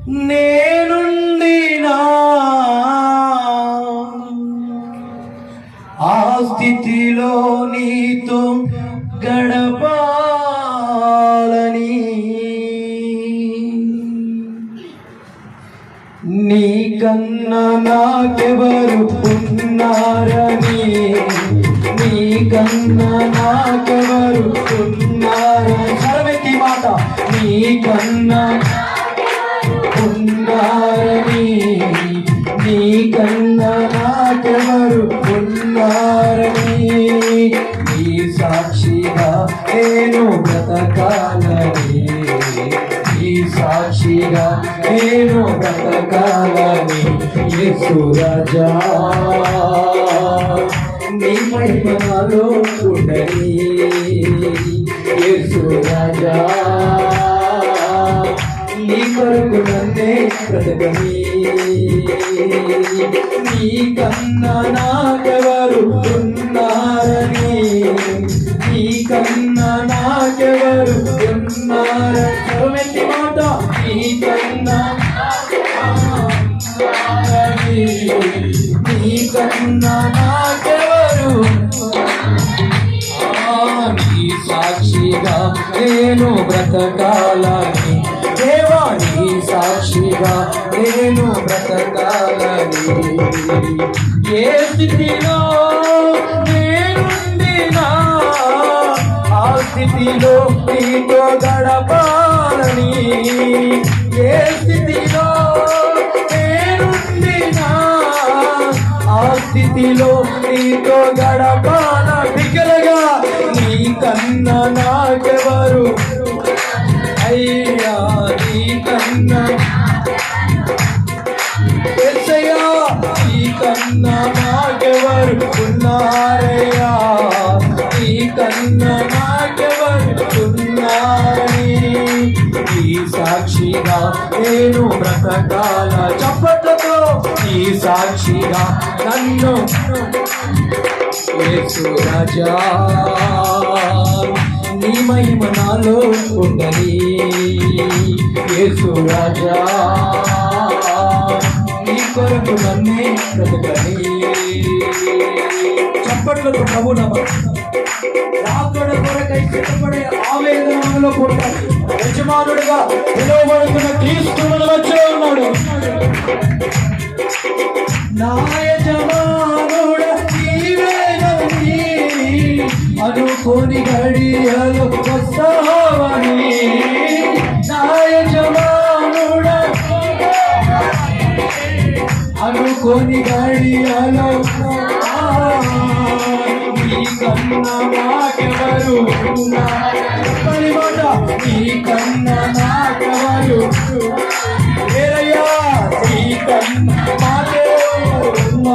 నేనుండినా ఆ స్థితిలో నీతో గడపాలని నీకన్నా నాకెవరు ఉన్నారని, నీకన్నా నాకెవరు ఉన్నారని సర్వెత్తి మాట, నీకన్నా ఉన్నారని, నీకన్నా నాకెవరు ఉన్నారని, నీ సాక్షిగా నేను బ్రతకాలని, నీ సాక్షిగా నేను బ్రతకాలని, యేసు రాజా నీ మహిమ నాలో ఉండని, యేసు రాజా నీ కొరకు నన్నే బ్రతకని, నీకన్నా నాకెవరు ఉన్నారని, నీకన్నా నాకెవరు ఉన్నారని సర్వెత్తి మాట, నీకన్నా ఉన్నారని, నీకన్నా నాకెవరు నీ సాక్షిగా నేను బ్రతకాలని, దేవా నీ సాక్షిగా నేను బ్రతకాలని, ఏ స్థితిలో నేనుండినా ఆ స్థితిలో నీతో గడపాలని, ఏ స్థితిలో నేనుండినా ఆ స్థితిలో నీతో గడపాల బిగ్గరగా, నీకన్నా నాకెవరు అయ్యా, నీకన్నా యేసయ్యా, నీకన్నా నాకెవరు ఉన్నారయ్యా, నీకన్నా నాకెవరు ఉన్నారని, నీ సాక్షిగా నేను బ్రతకాల చప్పట్లతో, నీ సాక్షిగా నన్ను యేసు రాజా నీ మహిమ నాలో ఉండని, యేసు రాజా నీ కొరకు నన్నే బ్రతకని. చప్పట్లతో ప్రభు రాకడ కొరకై సిద్ధపడే ఆవేదనలో పుట్టాడు. యజమానుడిగా పిలువబడుతున్న క్రీస్తువుని వచ్చే ఉన్నాడు. నా యజమానుడ నీవేనని అనుకోని గడియలు వస్తావని, నా యజమానుడ అనుకోని గడియలు నీకన్నా నాకెవరు నీకన్నా నాకెవరు ఏరయ్యా, నీకన్నా నాకెవరున్నారని,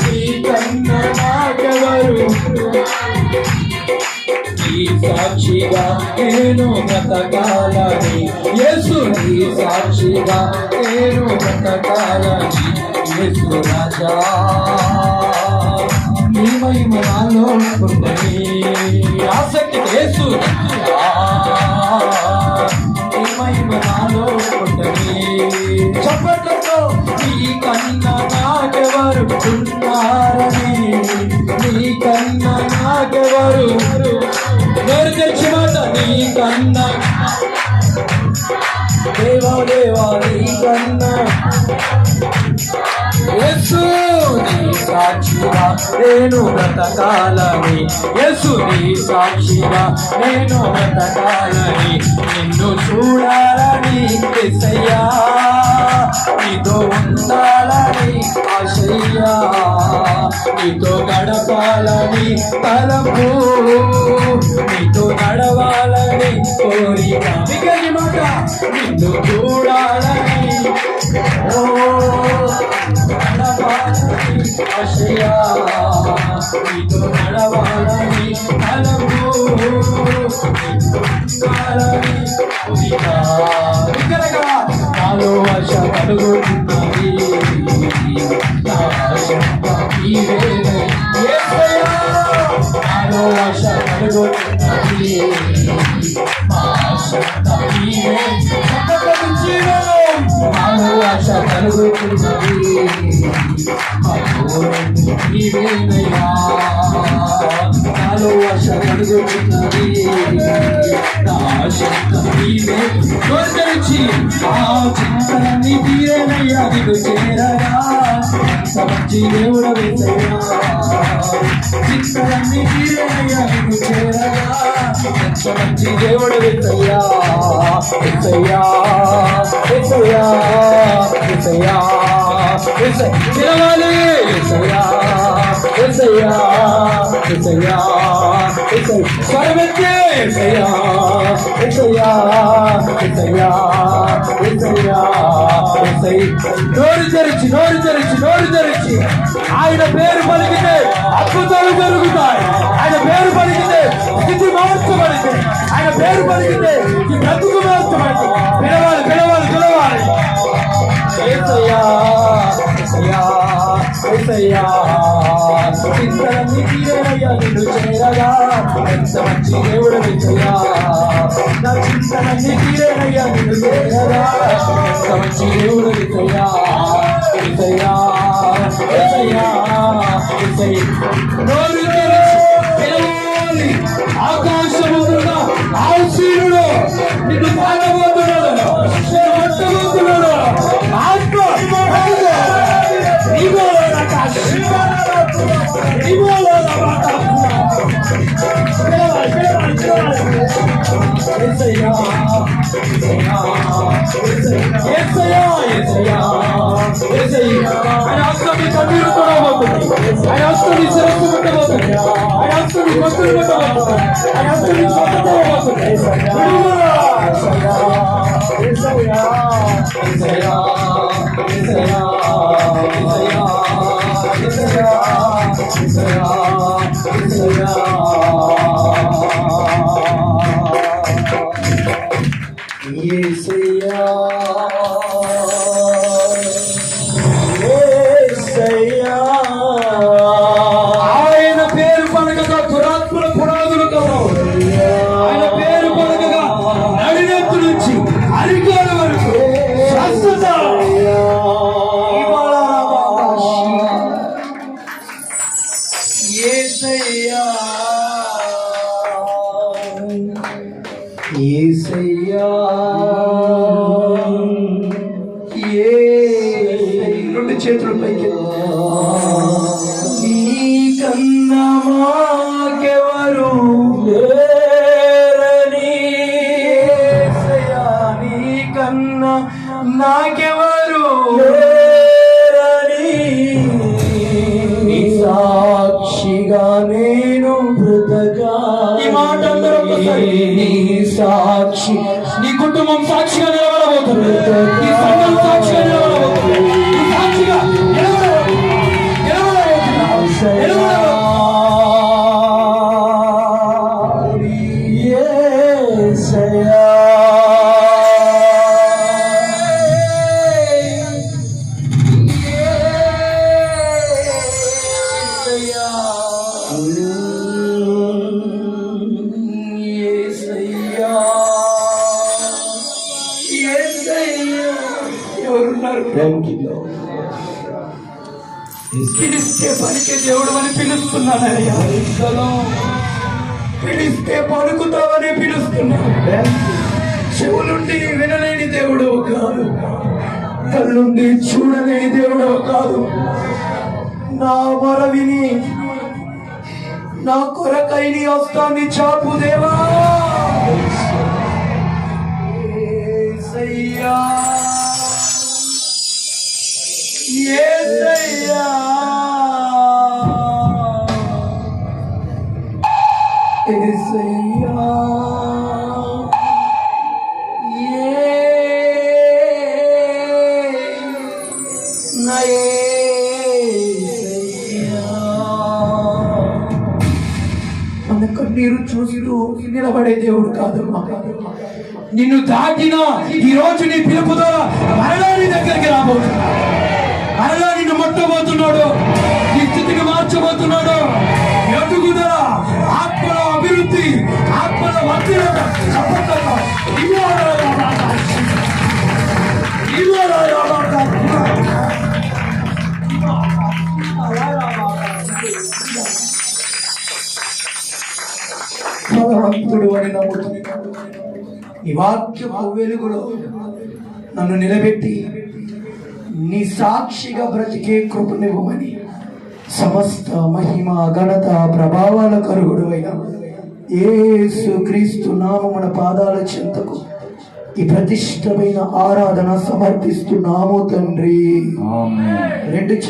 నీకన్నా నాకెవరు నీ సాక్షిగా నేను బ్రతకాలని, యేసు నీ సాక్షిగా నేను బ్రతకాలని, యేసు రాజా నీ మహిమ నాలో ఉండని, ఆసక్తి యేసు నీ మహిమ నాలో ఉండని. చప్పట్లతో నీకన్నా నాకెవరు ఉన్నారని, నీకన్నా నాకెవరు నోరు తెరిచి మాట, నీకన్నా దేవా దేవా నీకన్నా యేసు నీ సాక్షిగా నేను బ్రతకాలని, యేసు నీ సాక్షిగా నేను బ్రతకాలని, నిన్ను చూడాలని యేసయ్యా, నీతో ఉండాలని ఆశయ్యా, నీతో గడపాలని తలపు, నీతో నడవాలని కోరిక, మిగలి మాట నిన్ను చూడాలని నడవాలని ఆశయ్యా, నీతో నడవాలని తలపు, నాలో ఆశ కలుగుతున్నది, నా ఆశ నాలో ఆశ కలుగుతున్నది, మా ఆశ నాలో ఆశ కలుగుతున్నది నీవేనయ్యా నాలో ఆశ కలుగుతున్నది నా ఆశ నీవే తోచరిచి ఆ చింతలన్నీ తీరేనయ్యా నీకు చేరగా మంచి దేవుడు వేసయ్యా చింతలన్నీ తీరేనయ్యా నీకు చేరగా మంచి దేవుడు వేసయ్యా వేసయ్యా వేసయ్యా వేసయ్యా పిలవాలి వేసయ్యా వేసయ్యా వేసయ్యా స్వరమెత్తే వేసయ్యా వేసయ్యా వేసయ్యా వేసయ్యా నోరు తెరిచి ఆయన పేరు పలికితే అద్భుతాలు జరుగుతాయి. ఆయన పేరు పలికితే స్థితి మార్చబడితే ఆయన పేరు పలికితే ఈ బ్రతుకు మార్చబడి పిలవాలి పిలవాలి పిలవాలి ఏసయ్యా ఏసయ్యా ఏసయ్యా చింతలన్నీ తీరేనయ్యా నిన్ను చేరగా ఎంత మంచి దేవుడు ఏసయ్యా నా చింతలన్నీ తీరేనయ్యా నిన్ను చేరగా ఎంత మంచి దేవుడు ఏసయ్యా ఏసయ్యా ఏసయ్యా ఏసయ్యా నోరు తెరిచి పిలవాలి ఆకాశమున ఆశీనుడు నిన్ను తాగబోతున్నాడు పట్టబోతున్నాడు ఆత్మ ఆయన ఆత్మని కన్నీరు తొడవబోతుంది ఆయన ఆత్మని శిరస్సు పెట్టబోతుంది ఆయన ఆత్మని భక్తులు పెట్టబోతుంది ఆయన ఆత్మని కొట్టబోతుంది ఆయన పేరు పలకగా దురాత్మల పునాదులు కలవు. ఆయన పేరు పలకగా నడినెత్తు నుంచి అరికాల వరకు స్వస్థత. యేసయ్యా యేసయ్యా రెండు చేతులు పైకి నీకన్నా మాకెవరు లేరని యేసయ్యా నీకన్నా నాకెవరు లేరని నీ సాక్షిగా నేను బ్రతకా. ఈ మాట అందరూ నీ సాక్షి నీ కుటుంబం సాక్షిగా నిలబడబోతుంది. నీ సంఘం సాక్షిగా నిలబడబోతుంది. నీ సాక్షిగా పిలిస్తే పలికే దేవుడు అని పిలుస్తున్నానయ్యా. పిలిస్తే పలుకుతావని పిలుస్తున్నాను. చెవులుండి వినలేని దేవుడు కాదు, కళ్ళుండి చూడలేని దేవుడు కాదు. నా మొర విని నా కొరకై నీ హస్తాన్ని చాపు దేవా. యేసయ్యా యేసయ్యా యేసయ్యా నా యేసయ్యా. మన కన్నీరు చూస్తూ నిలబడే దేవుడు కాదు. నిన్ను దాటిన ఈ రోజు నీ పిలుపు ద్వారా మరలా నీ దగ్గరికి రాబోతున్నాడు. మరలా నిన్ను ముట్టబోతున్నాడు. నీ స్థితిని మార్చబోతున్నాడు. ఎదుగుదల, ఆత్మల అభివృద్ధి, ఆత్మల వర్ధన ఆశీర్వాదవంతుడు అని నమ్ముతున్నాను. నీ వాక్యపు వెలుగులో నన్ను నిలబెట్టి నీ సాక్షిగా బ్రతికే కృపనివ్వమని సమస్త మహిమ ఘనత ప్రభావాల కరుగుడు అయిన యేసు క్రీస్తు నామమున పాదాల చెంతకు ఈ ప్రతిష్టమైన ఆరాధన సమర్పిస్తున్నాము తండ్రి. ఆమేన్. రెండు